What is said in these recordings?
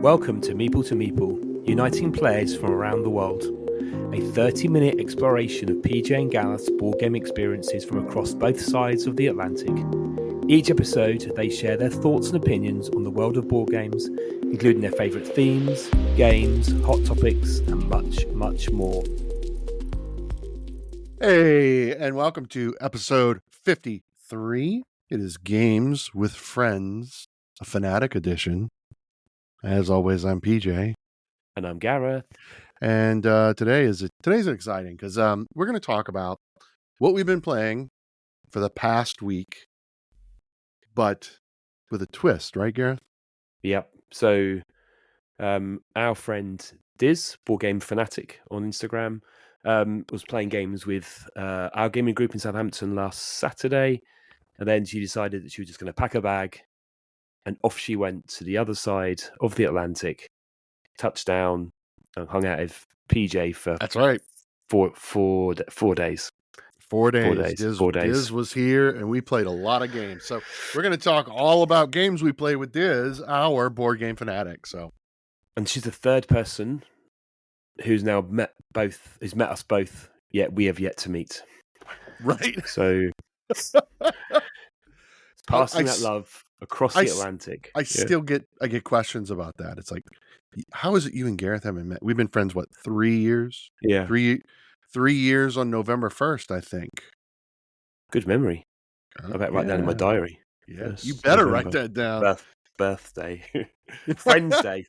Welcome to Meeple, uniting players from around the world. A 30-minute exploration of PJ and Gareth's board game experiences from across both sides of the Atlantic. Each episode, they share their thoughts and opinions on the world of board games, including their favourite themes, games, hot topics, and much, much more. Hey, and welcome to episode 53. It is Games with Friends, a Fanatic edition. As always, I'm PJ. And I'm Gareth. And today's exciting because we're going to talk about what we've been playing for the past week, but with a twist, right, Gareth? Yep. So our friend Dizz, Boardgame Fanatic on Instagram, was playing games with our gaming group in Southampton last Saturday. And then she decided that she was just going to pack a bag. And off she went to the other side of the Atlantic, touchdown, and hung out with PJ for That's right. 4 days. 4 days. 4 days. Dizz was here, and we played a lot of games. So we're going to talk all about games we played with Dizz, our board game fanatic. And she's the third person who's now met us both. Yet we have yet to meet. Right. So passing that love across the Atlantic. I get questions about that. It's like, how is it you and Gareth haven't met? We've been friends, 3 years? Yeah. 3 years on November 1st, I think. Good memory. I bet write down in my diary. Yes. You better November. Write that down. Birthday. Friends Day.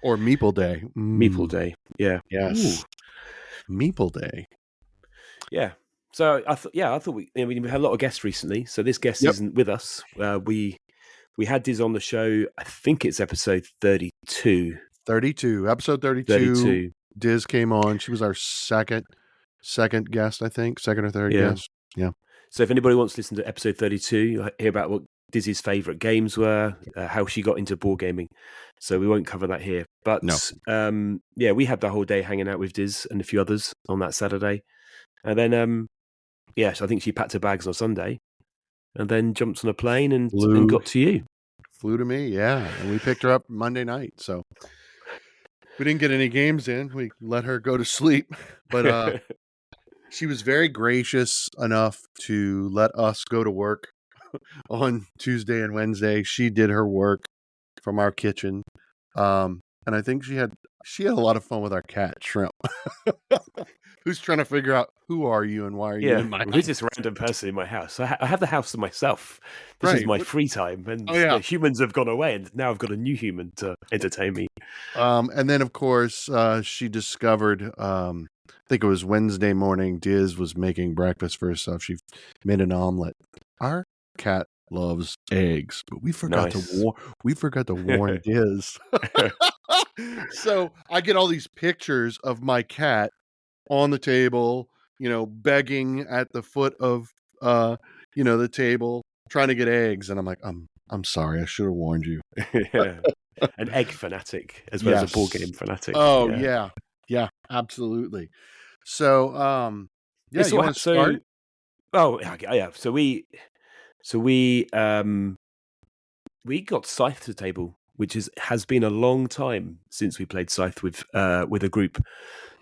Or Meeple Day. Meeple Day. Yeah. Yes. Ooh. Meeple Day. Yeah. So I thought we had a lot of guests recently. So this guest isn't with us. We had Dizz on the show. I think it's episode 32. Episode 32. Dizz came on. She was our second guest, I think, second or third guest. Yeah. So if anybody wants to listen to episode 32, you'll hear about what Dizz's favourite games were, how she got into board gaming. So we won't cover that here. But we had the whole day hanging out with Dizz and a few others on that Saturday. And then so I think she packed her bags on Sunday and then jumped on a plane and got to you. Flew to me, yeah. And we picked her up Monday night. So we didn't get any games in. We let her go to sleep. But she was very gracious enough to let us go to work on Tuesday and Wednesday. She did her work from our kitchen. And I think she had a lot of fun with our cat, Shrimp. Who's trying to figure out who are you and why are you in my house? Who's this random person in my house? I have the house to myself. This is my free time. And the humans have gone away, and now I've got a new human to entertain me. And then, of course, she discovered, I think it was Wednesday morning, Dizz was making breakfast for herself. She made an omelet. Our cat loves eggs, but we forgot to warn Dizz. So I get all these pictures of my cat on the table, begging at the foot of the table, trying to get eggs, and I'm like, I'm sorry, I should have warned you. An egg fanatic as well as a board game fanatic. Oh yeah, absolutely. So you want to start? Oh yeah. So we got Scythe to the table, which has been a long time since we played Scythe with a group.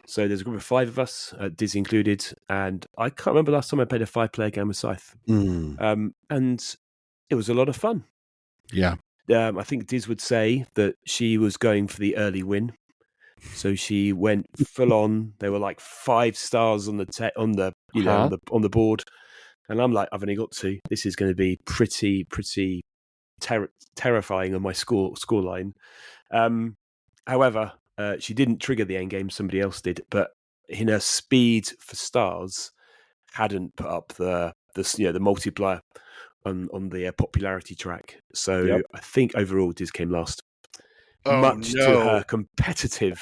So there's a group of 5 of us, Dizz included, and I can't remember last time I played a 5-player game of Scythe. And it was a lot of fun. Yeah. I think Dizz would say that she was going for the early win. So she went full on. There were like 5 stars on the board. And I'm like, I've only got 2. This is going to be pretty terrifying on my score line. However, she didn't trigger the end game. Somebody else did, but in her speed for stars, hadn't put up the multiplier on the popularity track. So I think overall Dizz came last, much to her competitive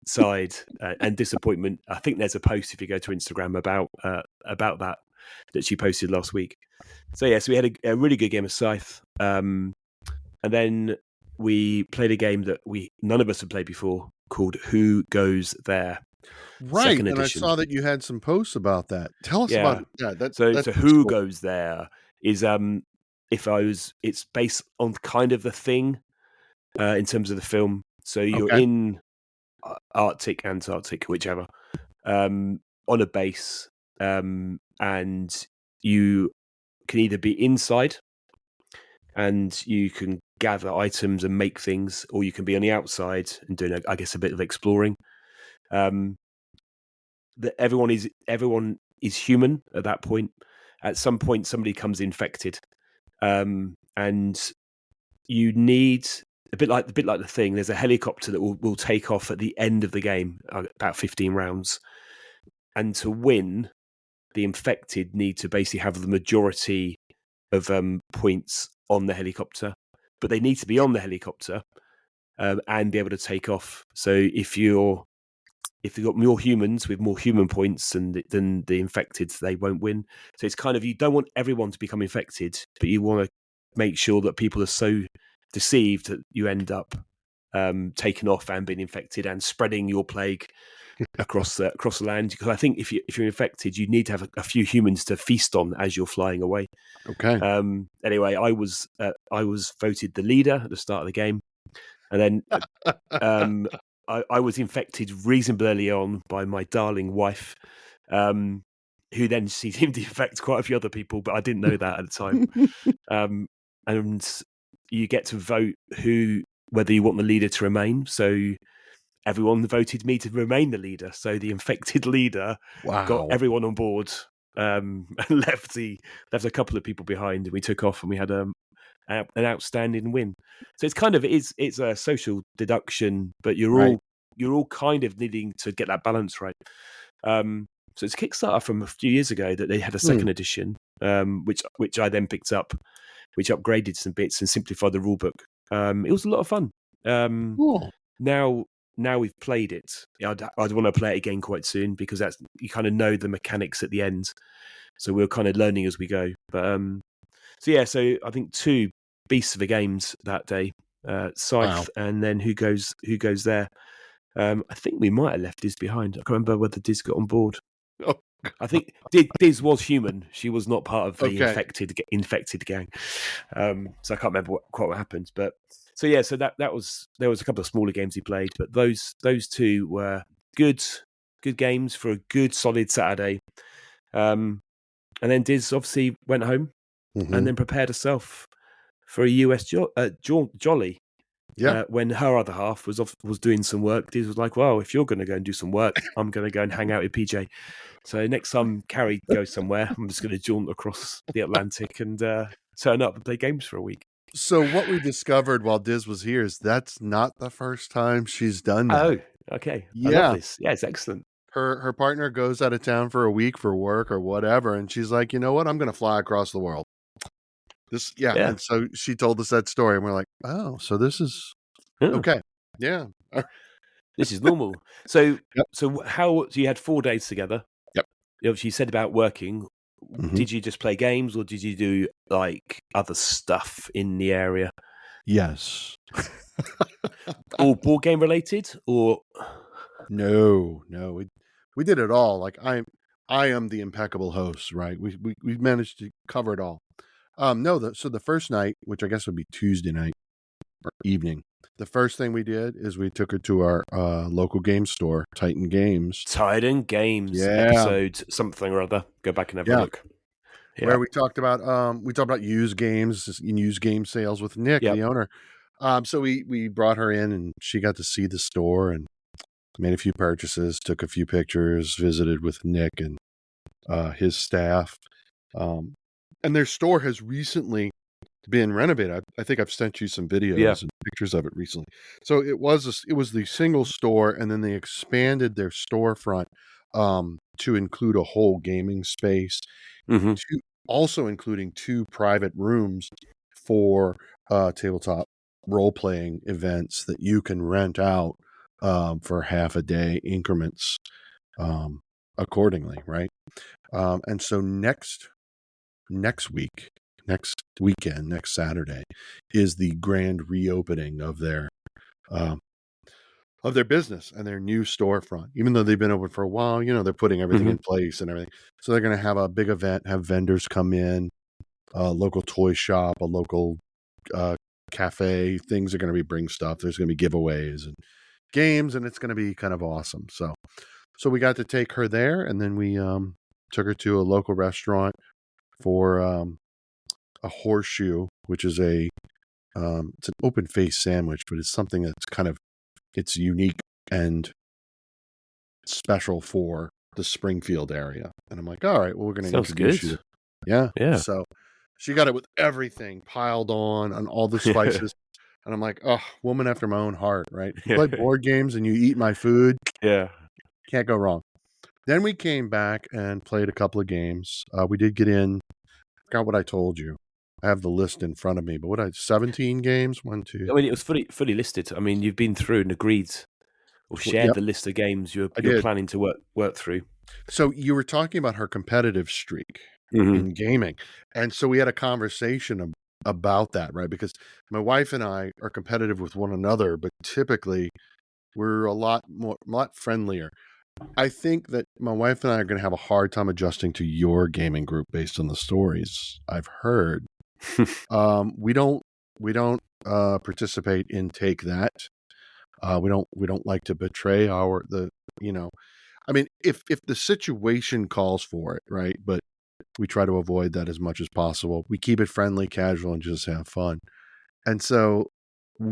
side and disappointment. I think there's a post if you go to Instagram about that she posted last week. So we had a really good game of Scythe, and then we played a game that none of us had played before called Who Goes There? Right, and I saw that you had some posts about that. Tell us about that. So Who Goes There is it's based on kind of the thing in terms of the film. So you're Okay. in Arctic, Antarctic, whichever, on a base, and you can either be inside and you can gather items and make things, or you can be on the outside and doing, I guess, a bit of exploring. Everyone is human at that point. At some point, somebody comes infected, and you need a bit like the thing. There's a helicopter that will take off at the end of the game, about 15 rounds, and to win, the infected need to basically have the majority of points on the helicopter, but they need to be on the helicopter and be able to take off. So if you've got more humans with more human points than the infected, they won't win. So it's kind of, you don't want everyone to become infected, but you want to make sure that people are so deceived that you end up taking off and being infected and spreading your plague across the land. Because I think if you're infected, you need to have a few humans to feast on as you're flying away. Okay. Anyway, I was voted the leader at the start of the game, and then I was infected reasonably early on by my darling wife, who then seemed to infect quite a few other people, but I didn't know that at the time. And you get to vote whether you want the leader to remain. So everyone voted me to remain the leader. So the infected leader got everyone on board, and left a couple of people behind, and we took off, and we had an outstanding win. So it's kind of it's a social deduction, but you're all kind of needing to get that balance right. So it's Kickstarter from a few years ago that they had a second edition, which I then picked up, which upgraded some bits and simplified the rule book. It was a lot of fun. Cool. Now we've played it, I'd want to play it again quite soon, because that's, you kind of know the mechanics at the end. So we're kind of learning as we go. But so I think 2 beasts of the games that day, Scythe, and then who goes there. I think we might have left Dizz behind. I can't remember whether Dizz got on board. Oh, I think Dizz was human. She was not part of the infected gang. So I can't remember quite what happened. But so that was, there was a couple of smaller games he played, but those 2 were good games for a good solid Saturday. And then Dizz obviously went home and then prepared herself for a US jolly. Yeah. When her other half was doing some work, Dizz was like, "Well, if you're going to go and do some work, I'm going to go and hang out with PJ. So next time Carrie goes somewhere, I'm just going to jaunt across the Atlantic and turn up and play games for a week." So what we discovered while Dizz was here is that's not the first time she's done that. Oh, okay. Yeah. I love this. Yeah, it's excellent. Her partner goes out of town for a week for work or whatever, and she's like, you know what? I'm going to fly across the world. And so she told us that story, and we're like, oh, so this is okay. Yeah. This is normal. So so you had 4 days together. Yep. You said about working. Did you just play games, or did you do like other stuff in the area? Yes. All board game related, or no, we did it all. Like I am the impeccable host, right? We managed to cover it all. So the first night, which I guess would be Tuesday night or evening, the first thing we did is we took her to our local game store, Titan Games. Episode something or other. Go back and have a look. Yeah. Where we talked about used games, used game sales with Nick, the owner. So we brought her in, and she got to see the store and made a few purchases, took a few pictures, visited with Nick and his staff. And their store has recently been renovated. I think I've sent you some videos and pictures of it recently. So it was the single store, and then they expanded their storefront to include a whole gaming space, also including 2 private rooms for tabletop role-playing events that you can rent out for half a day increments accordingly, right? And so next weekend, next Saturday, is the grand reopening of their business and their new storefront. Even though they've been open for a while, they're putting everything in place and everything. So they're going to have a big event, have vendors come in, a local toy shop, a local cafe. Things are going to be bring stuff. There's going to be giveaways and games, and it's going to be kind of awesome. So we got to take her there, and then we took her to a local restaurant for a horseshoe, which is it's an open face sandwich, but it's something that's it's unique and special for the Springfield area. And I'm like, all right, well, we're going to introduce you. Yeah. So she got it with everything piled on all the spices. And I'm like, oh, woman after my own heart, right? You play board games and you eat my food. Yeah. Can't go wrong. Then we came back and played a couple of games. We did get in. I forgot what I told you. I have the list in front of me, but 17 games? 1, 2. I mean, it was fully listed. I mean, you've been through and agreed or shared the list of games you're planning to work through. So you were talking about her competitive streak in gaming. And so we had a conversation about that, right? Because my wife and I are competitive with one another, but typically we're a lot friendlier. I think that my wife and I are going to have a hard time adjusting to your gaming group based on the stories I've heard. We don't participate in Take That. We don't like to betray I mean, if the situation calls for it, right? But we try to avoid that as much as possible. We keep it friendly, casual, and just have fun. And so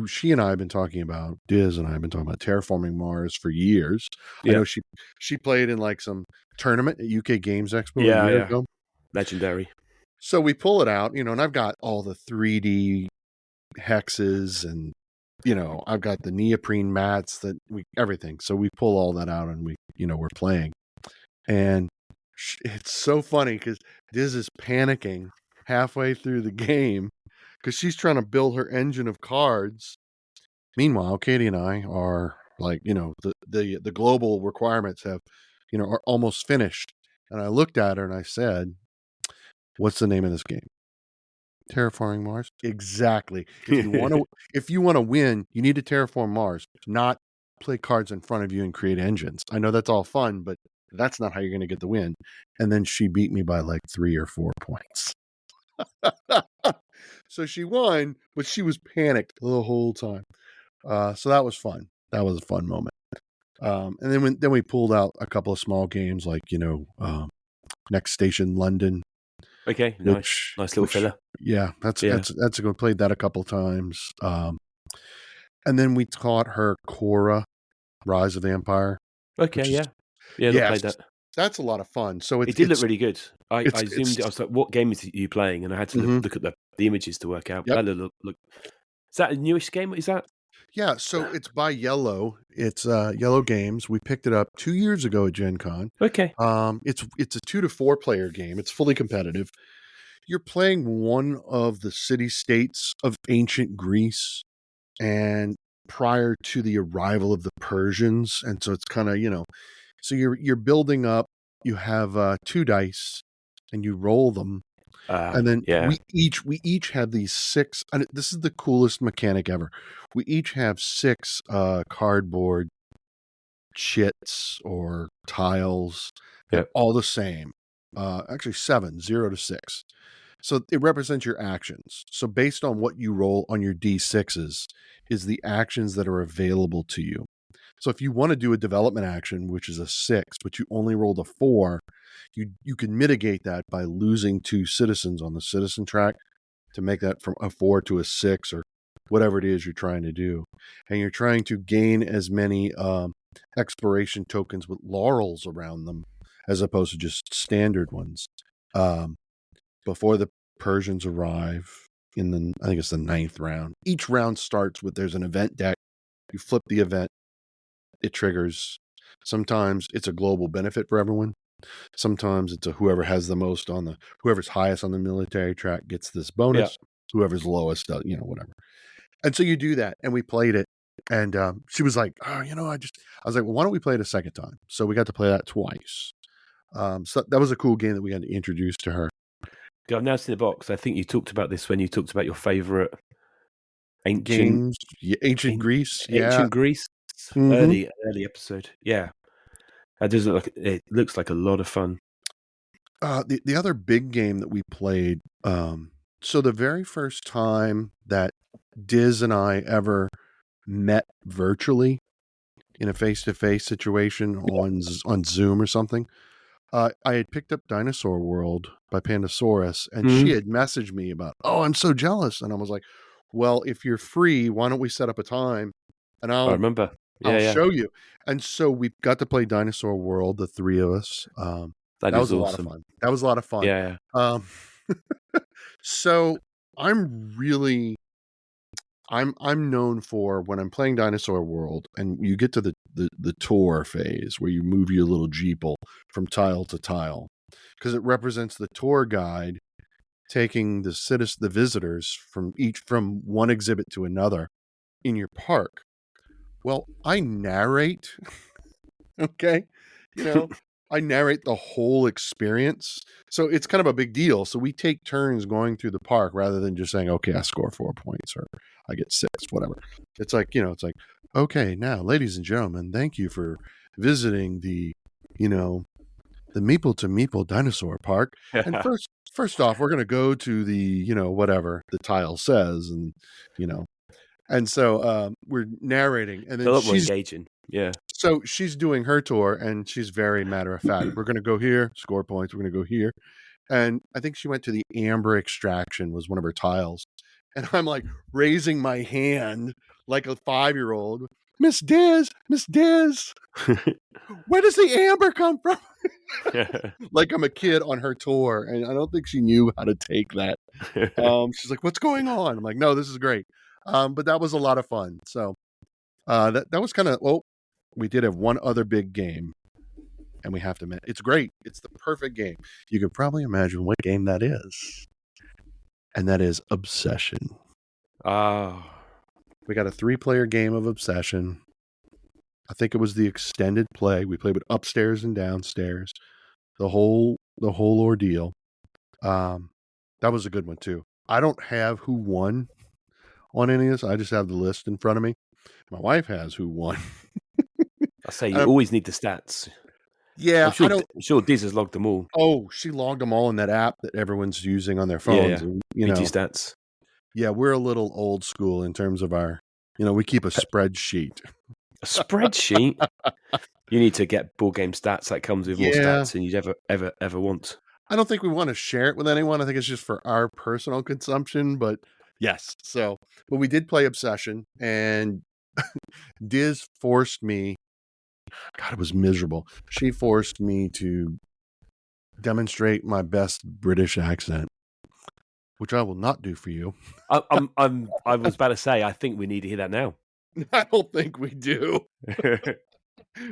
she and I have been talking about, Dizz and I have been talking about Terraforming Mars for years. I know she played in like some tournament at UK Games Expo a year ago. Legendary. So we pull it out, and I've got all the 3D hexes and, I've got the neoprene mats everything. So we pull all that out and we're playing. And it's so funny because Dizz is panicking halfway through the game because she's trying to build her engine of cards. Meanwhile, Katie and I are like, the global requirements are almost finished. And I looked at her and I said, "What's the name of this game?" Terraforming Mars. Exactly. If you want to win, you need to terraform Mars, not play cards in front of you and create engines. I know that's all fun, but that's not how you're going to get the win. And then she beat me by like 3 or 4 points. So she won, but she was panicked the whole time. So that was fun. That was a fun moment. And then we pulled out a couple of small games like, Next Station London. Okay, nice little filler. Yeah, that's a good. Played that a couple times. And then we taught her Korra, Rise of the Empire. Okay, yeah, played that. That's a lot of fun. So it did look really good. I zoomed. I was like, "What game is you playing?" And I had to look at the images to work out. That look. Is that a newish game? Is that? Yeah, so it's by Yellow. It's Yellow Games. We picked it up 2 years ago at Gen Con. Okay. It's a 2 to 4 player game. It's fully competitive. You're playing one of the city-states of ancient Greece and prior to the arrival of the Persians. And so it's kind of, so you're building up, you have 2 dice and you roll them. And then we each have these 6, and this is the coolest mechanic ever. We each have 6 cardboard chits or tiles. They're all the same. Actually 7, 0 to 6. So it represents your actions. So based on what you roll on your D6s is the actions that are available to you. So if you want to do a development action, which is a 6, but you only rolled a 4, you can mitigate that by losing 2 citizens on the citizen track to make that from a 4 to a 6 or whatever it is you're trying to do. And you're trying to gain as many exploration tokens with laurels around them as opposed to just standard ones. Before the Persians arrive I think it's the 9th round. Each round starts with there's an event deck. You flip the event, it triggers. Sometimes it's a global benefit for everyone. Sometimes it's whoever has the most whoever's highest on the military track gets this bonus. Whoever's lowest, whatever. And so you do that, and we played it. And she was like, "Oh, I was like, well, why don't we play it a second time?" So we got to play that twice. So that was a cool game that we got to introduce to her. I've now seen the box. I think you talked about this when you talked about your favorite ancient games, ancient Greece. Ancient Greece, early episode. Yeah, that does look like it looks like a lot of fun. The other big game that we played, so the very first time that Dizz and I ever met virtually in a face-to-face situation on Zoom or something, I had picked up Dinosaur World by Pandasaurus, and she had messaged me about, oh, I'm so jealous. And I was like, well, if you're free, why don't we set up a time and I remember. I'll show you. And so we got to play Dinosaur World, the three of us. That was a lot of fun. That was a lot of fun. Yeah. So I'm known for, when I'm playing Dinosaur World and you get to the tour phase where you move your little jeeple from tile to tile, because it represents the tour guide taking the visitors from one exhibit to another in your park. Well, I narrate, okay? I narrate the whole experience. So it's kind of a big deal. So we take turns going through the park rather than just saying, okay, I score 4 points or I get 6, whatever. It's like, okay, now, ladies and gentlemen, thank you for visiting the Meeple to Meeple Dinosaur Park. And first off, we're going to go to the, whatever the tile says. And so we're narrating, and then a lot more engaging. Yeah. So she's doing her tour, and she's very matter of fact. We're going to go here, score points. We're going to go here, and I think she went to the Amber Extraction was one of her tiles, and I'm like raising my hand like a 5-year-old. Miss Dizz, where does the amber come from? Like I'm a kid on her tour, and I don't think she knew how to take that. She's like, "What's going on?" I'm like, "No, this is great." But that was a lot of fun. So that was kind of, well, we did have one other big game, and we have to admit, it's great. It's the perfect game. You can probably imagine what game that is. And that is Obsession. We got a 3-player game of Obsession. I think it was the extended play. We played with upstairs and downstairs. The whole ordeal. That was a good one too. I don't have who won on any of this. I just have the list in front of me. My wife has who won. I say you always need the stats. Yeah, I'm sure Dizz has logged them all. Oh, she logged them all in that app that everyone's using on their phones. Yeah. And, PG stats. Yeah, we're a little old school in terms of our, we keep a spreadsheet. A spreadsheet? You need to get board game stats that comes with more stats than you'd ever want. I don't think we want to share it with anyone. I think it's just for our personal consumption, but yes. So, but we did play Obsession, and Dizz forced me. God, it was miserable. She forced me to demonstrate my best British accent, which I will not do for you. I was about to say, I think we need to hear that now. I don't think we do.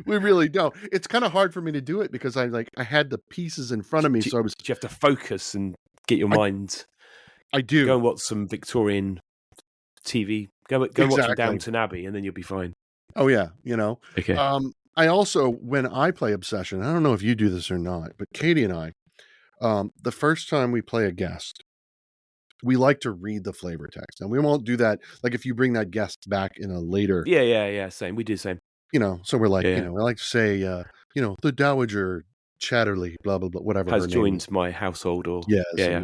We really don't. It's kind of hard for me to do it because I had the pieces in front of me, so I was. You have to focus and get your mind. I do. Go and watch some Victorian TV. Go watch some Downton Abbey, and then you'll be fine. Oh yeah, Okay. I also, when I play Obsession, I don't know if you do this or not, but Katie and I, the first time we play a guest, we like to read the flavor text, and we won't do that. Like if you bring that guest back in a later. Yeah. Same. We do the same. So we're like, we like to say, the Dowager Chatterley, blah, blah, blah, whatever. Has joined my household or. Yes. Yeah.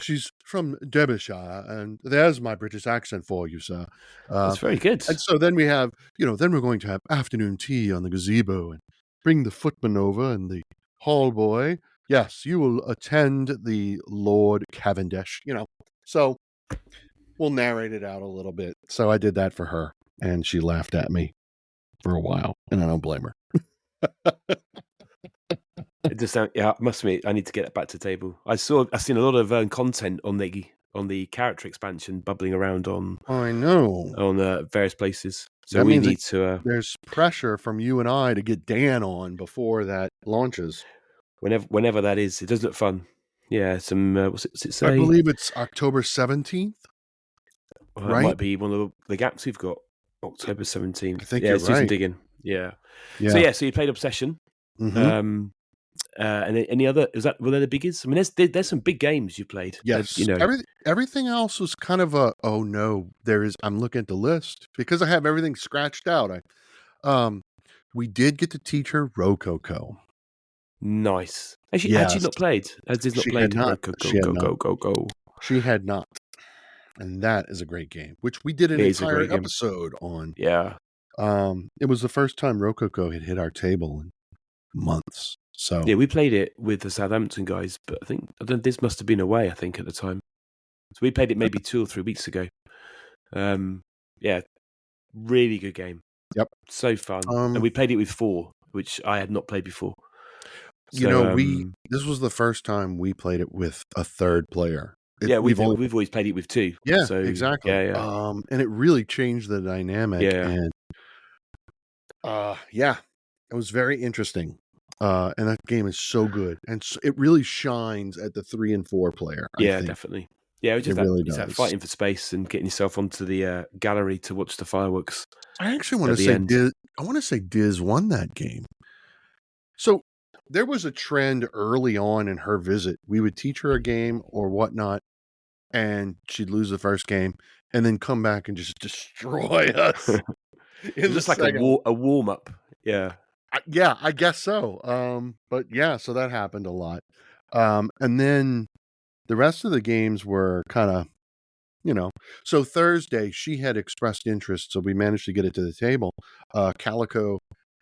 She's from Derbyshire, and there's my British accent for you, sir. That's very good. And so then we have, then we're going to have afternoon tea on the gazebo and bring the footman over and the hall boy. Yes, you will attend the Lord Cavendish, So we'll narrate it out a little bit. So I did that for her, and she laughed at me for a while, and I don't blame her. It just sound, I must admit, I need to get it back to the table. I've seen a lot of content on the character expansion bubbling around on. I know on various places. So that we need to. There's pressure from you and I to get Dan on before that launches. Whenever that is, it does look fun. Yeah, some. What's it say? I believe it's October 17th. Right? It might be one of the gaps we've got. October 17th. I think you're right. Some digging. Yeah. So you played Obsession. Mm-hmm. And any other? Were they the biggies? I mean, there's some big games you played. Yes. Everything else was kind of oh no, I'm looking at the list because I have everything scratched out. We did get to teach her Rococo. Nice. Had she Yes, not played? Has Dizz not she had played? not. Go, She had go, not. go, go, go. She had not. And that is a great game, which we did an It is a entire great game. episode on. Yeah. It was the first time Rococo had hit our table in months. So Yeah, we played it with the Southampton guys, but Dizz must have been away, I think, at the time. So we played it maybe 2 or 3 weeks ago. Yeah, really good game. Yep. So fun. And we played it with 4, which I had not played before. So, this was the first time we played it with a third player. we've always played it with 2. Yeah, so, exactly. Yeah. And it really changed the dynamic. Yeah. And it was very interesting. And that game is so good, and it really shines at the 3 and 4 player. I think. Definitely. Yeah, it was that fighting for space and getting yourself onto the gallery to watch the fireworks. I actually want to say Dizz. I want to say Dizz won that game. So there was a trend early on in her visit. We would teach her a game or whatnot, and she'd lose the first game, and then come back and just destroy us. It's just like a warm up. Yeah. Yeah, I guess so. But yeah, so that happened a lot. And then the rest of the games were kind of, So Thursday, she had expressed interest, so we managed to get it to the table. Calico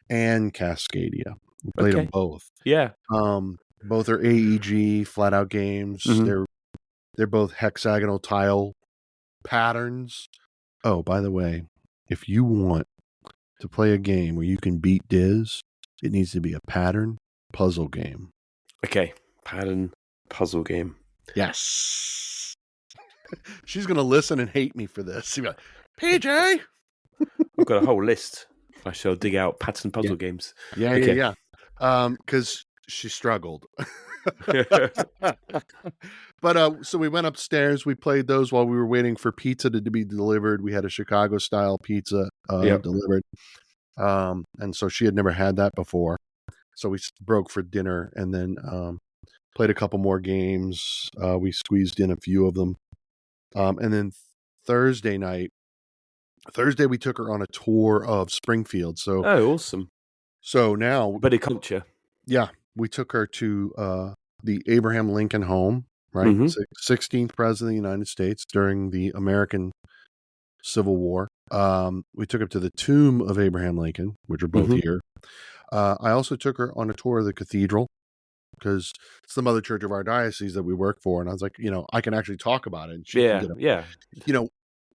and Cascadia. We played them both. Yeah. Both are AEG flat out games. Mm-hmm. They're both hexagonal tile patterns. Oh, by the way, if you want to play a game where you can beat Dizz, it needs to be a pattern puzzle game. Okay, pattern puzzle game. Yes. She's going to listen and hate me for this. She'll be like, PJ! I've got a whole list. I shall dig out pattern puzzle games. Yeah. Because she struggled. But so we went upstairs. We played those while we were waiting for pizza to be delivered. We had a Chicago-style pizza delivered. And so she had never had that before. So we broke for dinner and then played a couple more games. We squeezed in a few of them. And then Thursday we took her on a tour of Springfield. So awesome. So now, but a culture. Yeah, we took her to the Abraham Lincoln home, right? Mm-hmm. 16th president of the United States during the American Civil War. We took her to the tomb of Abraham Lincoln, which are both here. I also took her on a tour of the cathedral because it's the mother church of our diocese that we work for. And I was like, I can actually talk about it. And she can get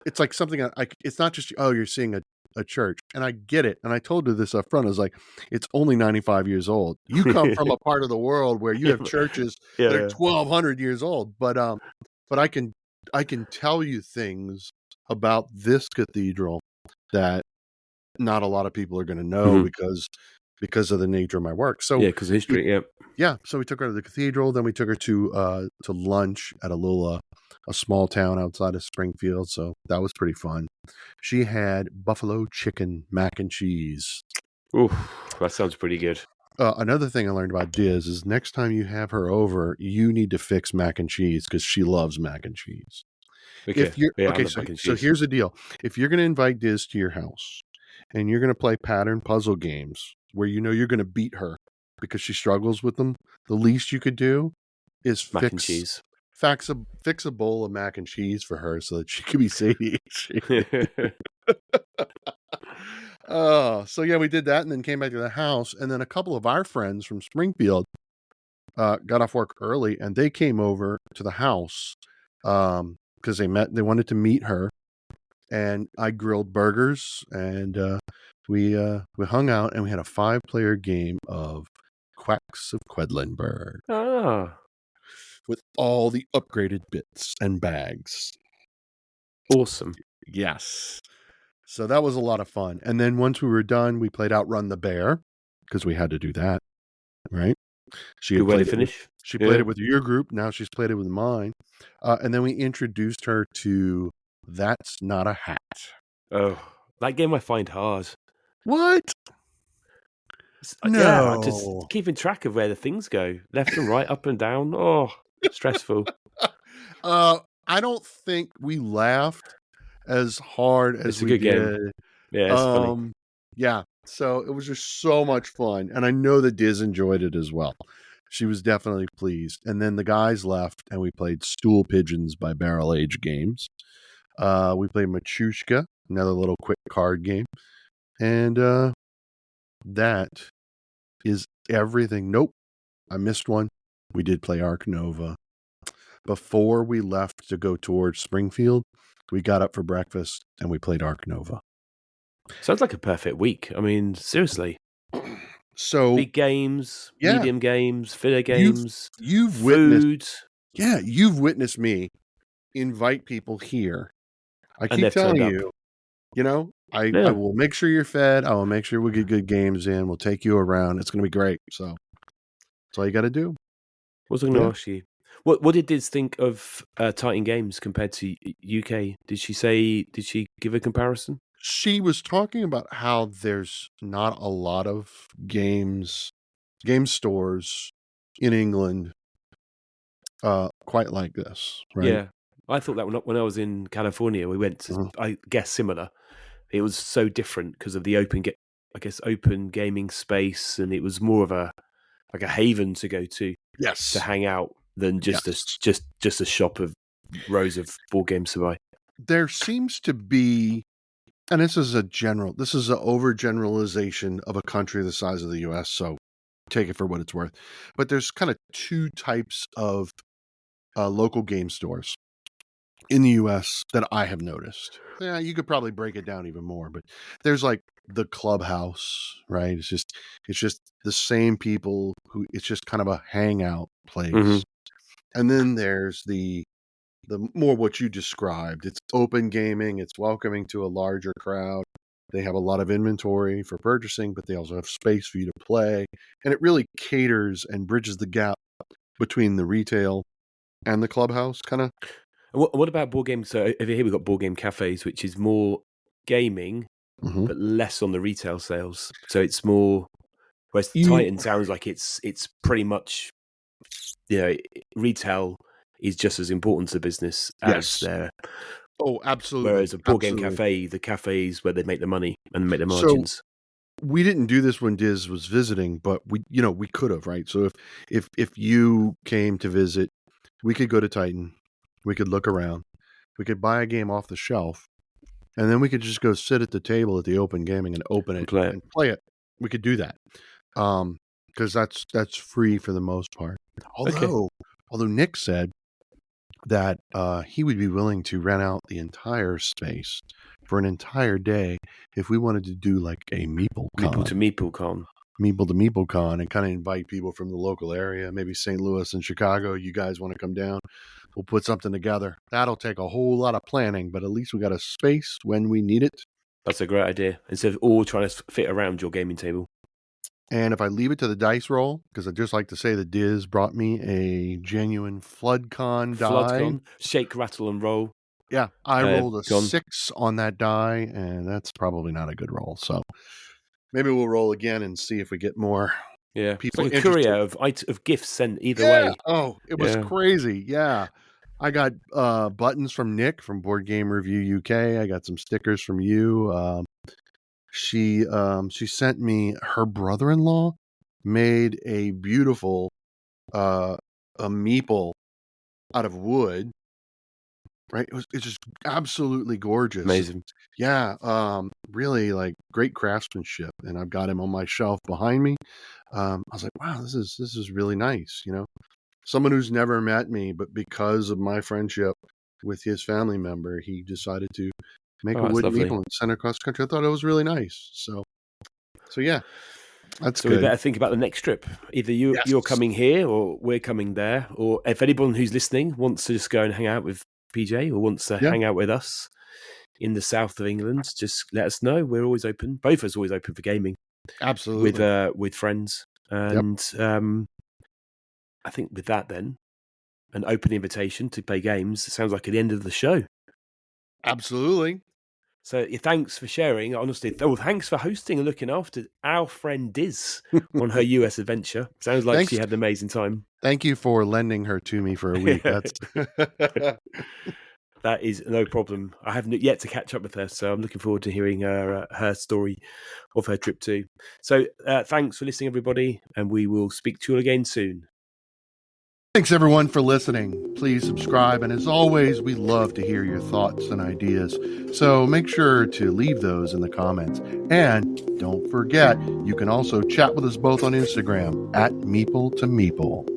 it's like something it's not just, you're seeing a church. And I get it. And I told her this up front. I was like, it's only 95 years old. You come from a part of the world where you have churches that are 1,200 years old. But I can tell you things about this cathedral that not a lot of people are going to know because of the nature of my work. So because of history. So we took her to the cathedral. Then we took her to lunch at a small town outside of Springfield. So that was pretty fun. She had buffalo chicken mac and cheese. Ooh, that sounds pretty good. Another thing I learned about Dizz is next time you have her over, you need to fix mac and cheese because she loves mac and cheese. Okay. So here's the deal. If you're going to invite Dizz to your house and you're going to play pattern puzzle games where you're going to beat her because she struggles with them, the least you could do is fix a bowl of mac and cheese for her so that she can be satiated. So yeah, we did that and then came back to the house. And then a couple of our friends from Springfield got off work early and they came over to the house because they wanted to meet her. And I grilled burgers and we hung out and we had a 5-player game of Quacks of Quedlinburg. With all the upgraded bits and bags. Awesome. Yes. So that was a lot of fun. And then once we were done, we played Outrun the Bear because we had to do that, right? Good way to finish. She played it with your group. Now she's played it with mine. And then we introduced her to That's Not a Hat. Oh, that game I find hard. What? No. Yeah, just keeping track of where the things go. Left and right, up and down. Oh, stressful. I don't think we laughed as hard as we did. Game. Yeah, it's funny. Yeah. So it was just so much fun. And I know that Diz enjoyed it as well. She was definitely pleased. And then the guys left and we played Stool Pigeons by Barrel Age Games. We played Machushka, another little quick card game. And that is everything. Nope. I missed one. We did play Arc Nova. Before we left to go towards Springfield, we got up for breakfast and we played Arc Nova. Sounds like a perfect week. I mean, seriously. So Big games, yeah, medium games, filler you've games, you've witnessed food, you've witnessed me invite people here. I and keep they've telling turned up. you, I Yeah. will make sure you're fed. I will make sure we get good games in. We'll take you around. It's going to be great. So that's all you got to do. What was I going to ask you? What did Diz think of Titan Games compared to UK? Did she give a comparison? She was talking about how there's not a lot of game stores in England quite like this, right? Yeah. I thought that when I was in California, we went to, I guess, similar. It was so different because of the open gaming space, and it was more of a haven to go to hang out than just a shop of rows of board games to buy. There seems to be, and this is an overgeneralization of a country the size of the U.S., so take it for what it's worth. But there's kind of two types of local game stores in the U.S. that I have noticed. Yeah, you could probably break it down even more, but there's like the clubhouse, right? It's just the same people it's just kind of a hangout place. Mm-hmm. And then there's the more what you described. It's open gaming. It's welcoming to a larger crowd. They have a lot of inventory for purchasing, but they also have space for you to play. And it really caters and bridges the gap between the retail and the clubhouse, kind of. What about board games? So over here we've got board game cafes, which is more gaming, but less on the retail sales. So it's more. Whereas Titan sounds like it's pretty much, retail is just as important to business as their. Oh, absolutely. Whereas a board game cafe, the cafes where they make the money and make the margins. So we didn't do this when Dizz was visiting, but we could have, right? So if you came to visit, we could go to Titan. We could look around. We could buy a game off the shelf, and then we could just go sit at the table at the open gaming and open it and play it. We could do that, because that's free for the most part. Although Nick said that he would be willing to rent out the entire space for an entire day if we wanted to do like a Meeple to Meeple Con. Meeple to Meeple Con, and kind of invite people from the local area, maybe St. Louis and Chicago. You guys want to come down? We'll put something together. That'll take a whole lot of planning, but at least we got a space when we need it. That's a great idea. Instead of all trying to fit around your gaming table. And if I leave it to the dice roll, because I'd just like to say that Dizz brought me a genuine FloodCon die. Shake, rattle, and roll. Yeah, I rolled a 6 on that die, and that's probably not a good roll. So maybe we'll roll again and see if we get more. Yeah, people it's like a courier of gifts sent either way. Oh, it was crazy. Yeah, I got buttons from Nick from Board Game Review UK. I got some stickers from you. She sent me, her brother-in-law made a beautiful a meeple out of wood. Right, it's just absolutely gorgeous. Amazing. Yeah, really like great craftsmanship, and I've got him on my shelf behind me. I was like, wow, this is really nice. Someone who's never met me, but because of my friendship with his family member, he decided to make a wood meeple and send it across the country. I thought it was really nice. So yeah, that's good. We better think about the next trip. Either you're coming here, or we're coming there, or if anyone who's listening wants to just go and hang out with PJ or wants to hang out with us in the south of England, just let us know. We're always open. Both of us are always open for gaming. Absolutely. With friends. And I think with that then, an open invitation to play games sounds like at the end of the show. Absolutely. So thanks for sharing. Honestly, thanks for hosting and looking after our friend Dizz on her US adventure. Sounds like she had an amazing time. Thank you for lending her to me for a week. That's That is no problem. I haven't yet to catch up with her, so I'm looking forward to hearing her story of her trip too. So thanks for listening, everybody, and we will speak to you all again soon. Thanks, everyone, for listening. Please subscribe, and as always, we love to hear your thoughts and ideas. So make sure to leave those in the comments. And don't forget, you can also chat with us both on Instagram, @Meeple to Meeple.